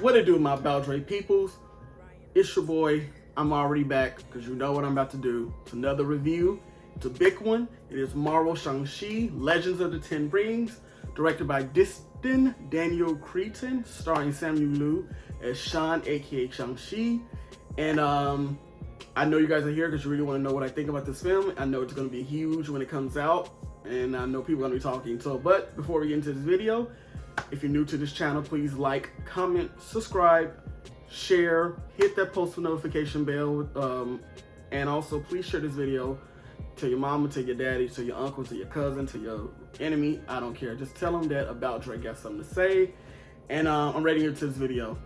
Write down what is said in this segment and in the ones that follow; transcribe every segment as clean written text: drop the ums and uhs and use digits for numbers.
What it do, my Baldre peoples? It's your boy. I'm already back because you know what I'm about to do. It's another review. It's a big one. It is Marvel Shang-Chi, Legends of the Ten Rings, directed by Daniel Cretton, starring Simu Liu as Shan, aka Shang-Chi. And I know you guys are here because you really want to know what I think about this film. I know it's going to be huge when it comes out, and I know people are going to be talking. So, but before we get into this video, if you're new to this channel, please like, comment, subscribe, share, hit that post notification bell, and also please share this video to your mama, to your daddy, to your uncle, to your cousin, to your enemy. I don't care. Just tell them that About Drake got something to say. And I'm ready to get into this video.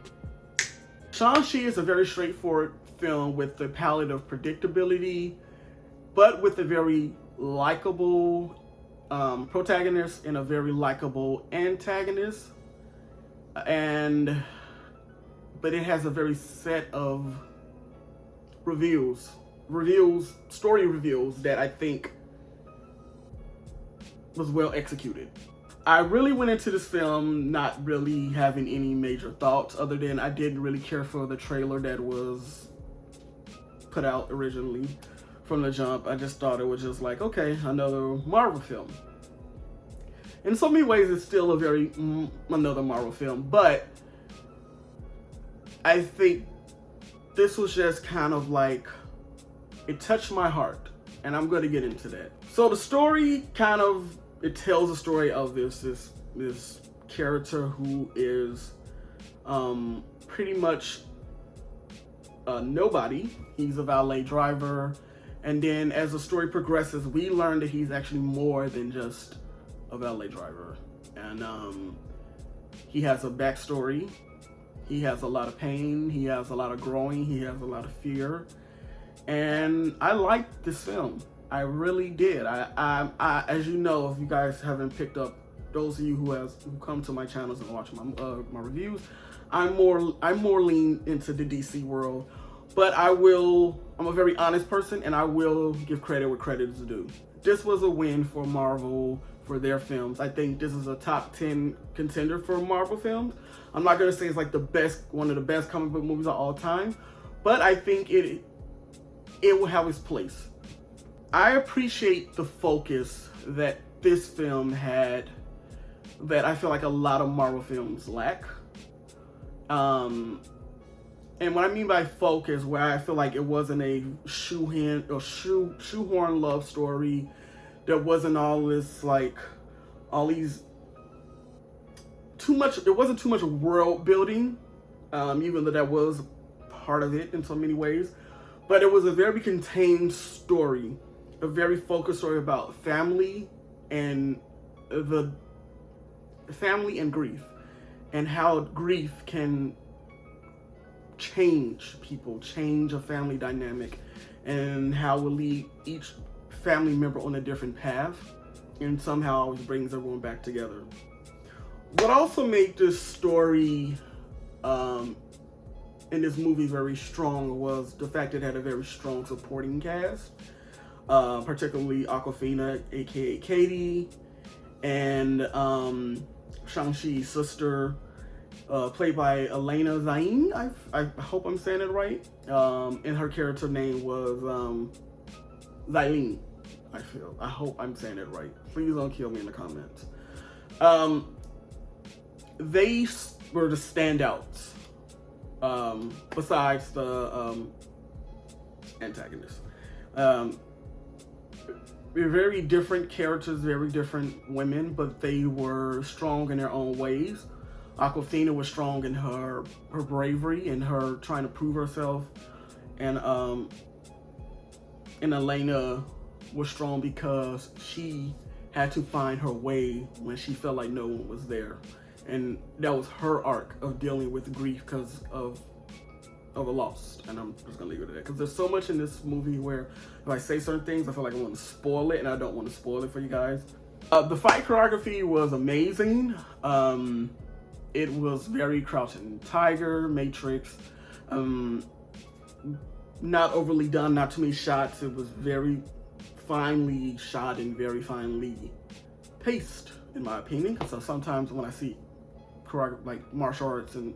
Shang-Chi is a very straightforward film with a palette of predictability, but with a very likable protagonist and a very likable antagonist. But it has a very set of story reveals that I think was well executed. I really went into this film not really having any major thoughts other than I didn't really care for the trailer that was put out originally from the jump. I just thought it was just like, okay, another Marvel film. In so many ways, it's still another Marvel film, but I think this was just kind of like, it touched my heart, and I'm going to get into that. So the story it tells the story of this character who is pretty much nobody. He's a valet driver, and then as the story progresses, we learn that he's actually more than just a valet driver, and he has a backstory. He has a lot of pain, he has a lot of growing, he has a lot of fear, and I liked this film. I really did. I as you know, if you guys haven't picked up, those of you who come to my channels and watch my reviews, I'm more lean into the DC world, but I'm a very honest person, and I will give credit where credit is due. This was a win for Marvel for their films. I think this is a top 10 contender for Marvel films. I'm not gonna say it's like one of the best comic book movies of all time, but I think it will have its place. I appreciate the focus that this film had that I feel like a lot of Marvel films lack. And what I mean by focus, where I feel like it wasn't a shoehorn love story. There wasn't there wasn't too much world building, even though that was part of it in so many ways. But it was a very contained story, a very focused story about family and grief, and how grief can change people, change a family dynamic, and how it will lead each family member on a different path, and somehow always brings everyone back together. What also made this story in this movie very strong was the fact that it had a very strong supporting cast, particularly Awkwafina, aka Katie, and Shang-Chi's sister, played by Elena Zayn. I hope I'm saying it right. And her character name was Zylene. I hope I'm saying it right. Please don't kill me in the comments. They were the standouts, besides the antagonist. They're very different characters, very different women, but they were strong in their own ways. Awkwafina was strong in her bravery and her trying to prove herself, and Elena was strong because she had to find her way when she felt like no one was there, and that was her arc of dealing with grief because of a loss. And I'm just gonna leave it at that because there's so much in this movie where if I say certain things, I feel like I want to spoil it, and I don't want to spoil it for you guys. The fight choreography was amazing. It was very Crouching Tiger, Matrix. Not overly done, not too many shots. It was very finely shot and very finely paced, in my opinion. So sometimes when I see like martial arts and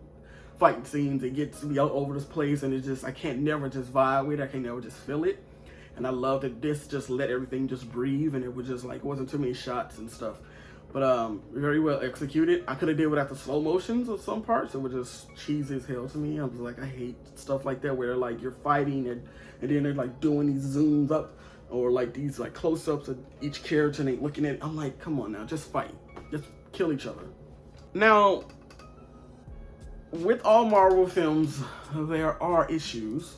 fight scenes. It gets me all over this place, and it's just, I can't never just vibe with it. I can never just feel it. And I love that this just let everything just breathe, and it was just like, it wasn't too many shots and stuff. But very well executed. I could have did without the slow motions of some parts. It was just cheesy as hell to me. I was like, I hate stuff like that where they're like, you're fighting and then they're like doing these zooms up or like these like close-ups of each character and they looking at it. I'm like, come on now, just fight. Just kill each other. Now, with all Marvel films, there are issues.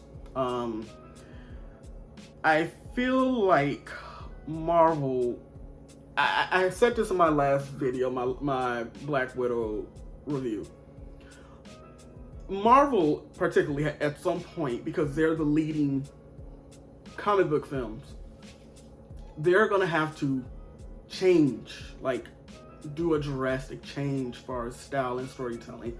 I feel like Marvel, I said this in my last video, my Black Widow review. Marvel, particularly at some point, because they're the leading comic book films, they're gonna have to change, like do a drastic change as far as style and storytelling.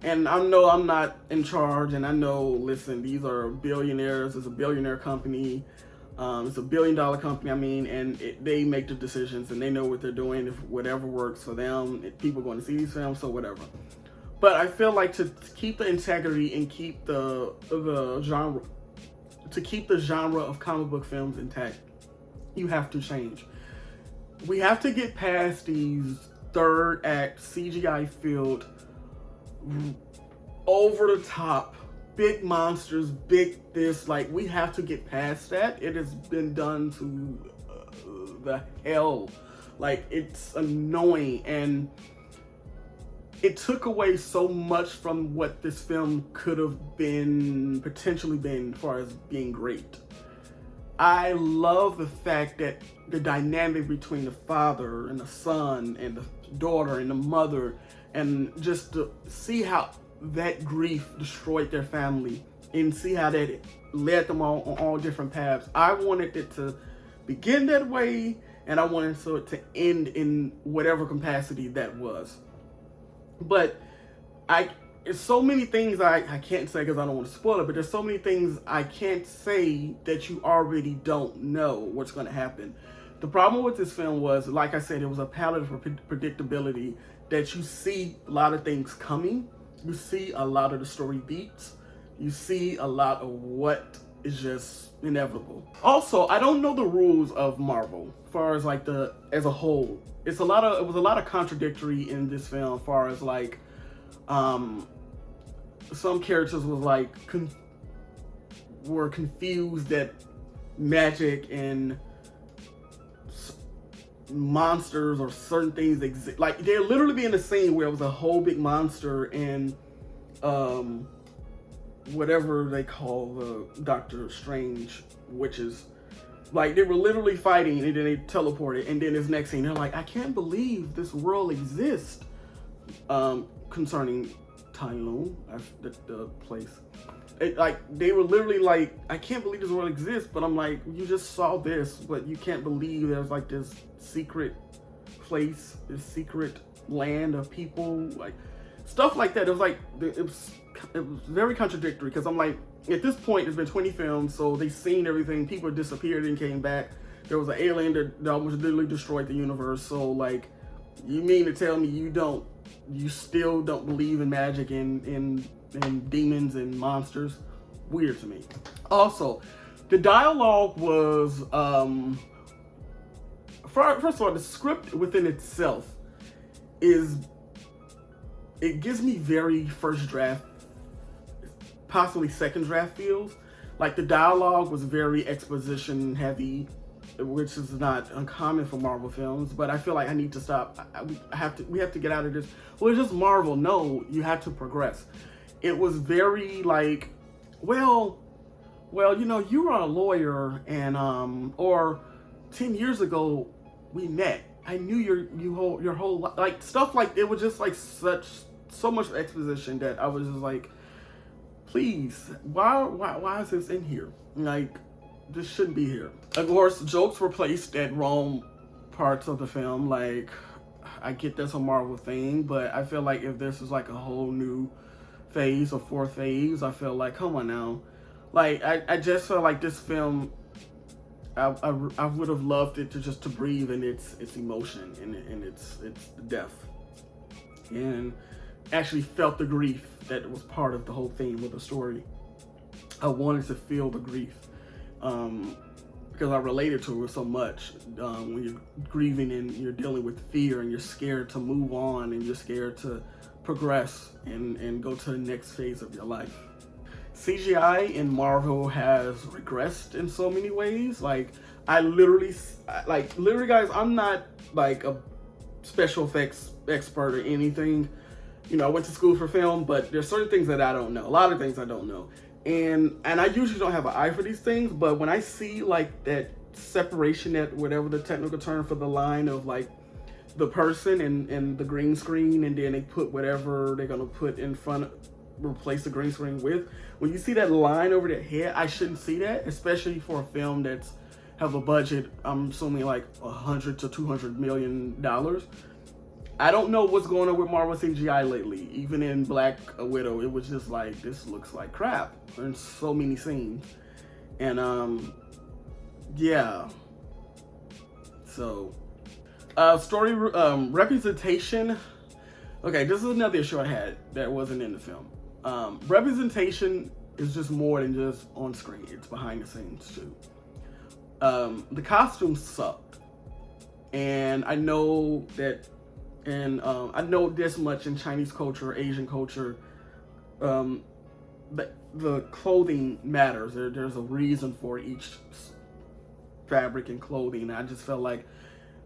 And I know I'm not in charge, and I know, listen, these are billionaires, it's a billionaire company. It's $1 billion company, I mean, and they make the decisions and they know what they're doing. If whatever works for them, if people are going to see these films, so whatever. But I feel like to keep the integrity and keep the genre, to keep the genre of comic book films intact, you have to change. We have to get past these third act CGI filled, over the top, big monsters, big this, like we have to get past that. It has been done to the hell. Like, it's annoying, and it took away so much from what this film could have been, potentially been, as far as being great. I love the fact that the dynamic between the father and the son and the daughter and the mother, and just to see how that grief destroyed their family and see how that led them all on all different paths. I wanted it to begin that way, and I wanted it to end in whatever capacity that was. But there's so many things I can't say because I don't want to spoil it, but there's so many things I can't say that you already don't know what's going to happen. The problem with this film was, like I said, it was a palette for predictability, that you see a lot of things coming. You see a lot of the story beats. You see a lot of what is just inevitable. Also, I don't know the rules of Marvel as far as like as a whole. It was a lot of contradictory in this film as far as like some characters was like were confused that magic and monsters or certain things exist. Like, they're literally be in a scene where it was a whole big monster and whatever they call the Doctor Strange witches, like they were literally fighting and then they teleported, and then this next scene they're like, I can't believe this world exists, concerning Tyloo, the place. Like, they were literally like, I can't believe this world exists, but I'm like, you just saw this, but you can't believe there's like this secret place, this secret land of people, like stuff like that. It was like, it was very contradictory, because I'm like, at this point there's been 20 films, so they've seen everything. People disappeared and came back. There was an alien that almost literally destroyed the universe. So like, you mean to tell me you still don't believe in magic and demons and monsters? Weird to me. Also, the dialogue was, first of all, the script within itself it gives me very first draft, possibly second draft feels. Like, the dialogue was very exposition heavy, which is not uncommon for Marvel films, but I feel like I need to stop. We have to get out of this. Well, it's just Marvel. No, you have to progress. It was very like, well, you know, you are a lawyer, and or 10 years ago we met. I knew your whole like stuff, like it was just like so much exposition that I was just like, please, why is this in here? Like, this shouldn't be here. Of course, jokes were placed at wrong parts of the film. Like, I get that's a Marvel thing, but I feel like if this is like a whole new phase or fourth phase, I feel like, come on now. Like, I just feel like this film, I would have loved it to breathe in its emotion and its depth. And actually felt the grief that was part of the whole theme of the story. I wanted to feel the grief because I related to it so much. When you're grieving and you're dealing with fear and you're scared to move on and you're scared to progress and go to the next phase of your life. CGI in Marvel has regressed in so many ways. Like literally guys, I'm not like a special effects expert or anything. You know, I went to school for film, but there's certain things that I don't know. A lot of things I don't know. And I usually don't have an eye for these things, but when I see like that separation, that whatever the technical term for the line of like the person and the green screen, and then they put whatever they're gonna put in front of, replace the green screen with. When you see that line over their head, I shouldn't see that, especially for a film that's have a budget, I'm assuming like $100 to $200 million. I don't know what's going on with Marvel CGI lately. Even in Black Widow, it was just like, this looks like crap in so many scenes. And yeah. So story representation. Okay, this is another issue I had that wasn't in the film. Representation is just more than just on screen. It's behind the scenes too. The costumes sucked, and I know that, and I know this much in Chinese culture, Asian culture, but the clothing matters. There's a reason for each fabric and clothing. I just felt like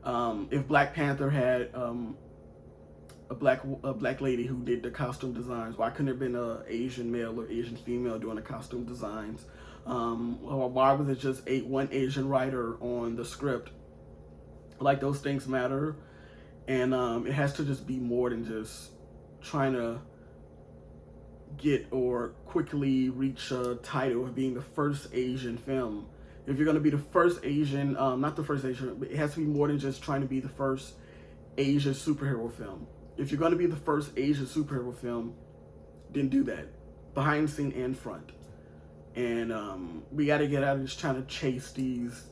if Black Panther had a black lady who did the costume designs, why couldn't it have been an Asian male or Asian female doing the costume designs? Or why was it just one Asian writer on the script? Like, those things matter, and it has to just be more than just trying to get or quickly reach a title of being the first Asian film. If you're going to be the first Asian, not the first Asian, but it has to be more than just trying to be the first Asian superhero film. If you're going to be the first Asian superhero film, then do that, behind the scene and front. And we got to get out of just trying to chase these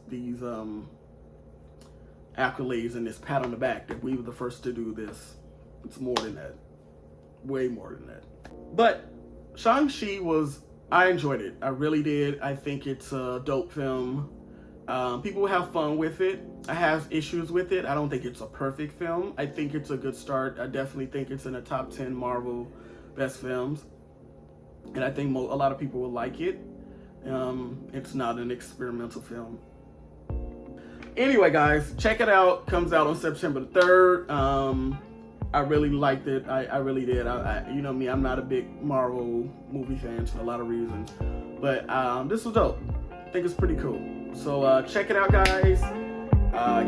accolades and this pat on the back that we were the first to do this. It's more than that, way more than that. But Shang-Chi I enjoyed it. I really did. I think it's a dope film. People will have fun with it. I have issues with it. I don't think it's a perfect film. I think it's a good start. I definitely think it's in the top 10 Marvel best films. And I think a lot of people will like it. It's not an experimental film. Anyway, guys, check it out. Comes out on September 3rd. I really liked it. I really did. You know me, I'm not a big Marvel movie fan for a lot of reasons. But this was dope. I think it's pretty cool. So check it out, guys.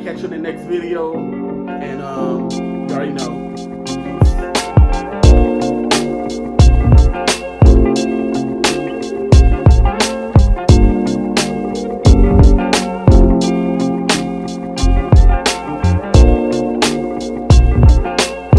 Catch you in the next video. And you already know.